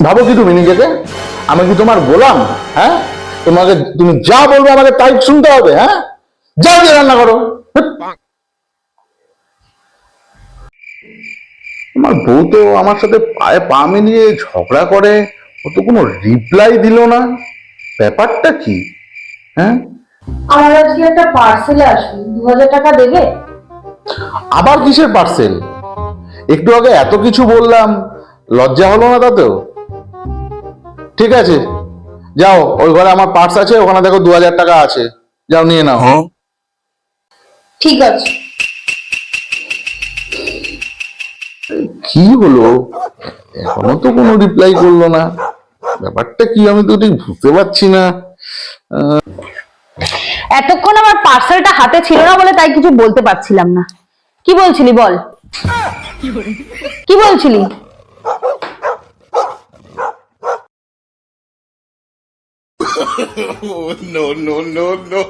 ভাবো কি তুমি নিজেকে? আমি কি তোমার গোলাম? হ্যাঁ, তোমাকে তুমি যা বলবে আমাকে তাই শুনতে হবে? হ্যাঁ, যাও গিয়ে রান্না করো। আমার বউ তো আমার সাথে পায়ে পা মিলিয়ে ঝগড়া করে, ও তো কোনো রিপ্লাই দিল না। ব্যাপারটা কি? হ্যাঁ, আমার আজকে একটা পার্সেল আসবে, 2000 টাকা দেবে? আবার কিসের পার্সেল? একটু আগে এত কিছু বললাম, লজ্জা হলো না তাতেও? ঠিক আছে, যাও, ওই ঘরে আমার পার্স আছে, ওখানে দেখো 2000 টাকা আছে, যাও নিয়ে নাও। ঠিক আছে। কি হলো, এখনো তো কোনো রিপ্লাই করলো না। ব্যাপারটা কি আমি তো ঠিক বুঝতে পারছি না। এতক্ষণ আমার পার্সেলটা হাতে ছিল না বলে তাই কিছু বলতে পারছিলাম না। কি বলছিলি বল, কি বলছিলি? No, no, no, no.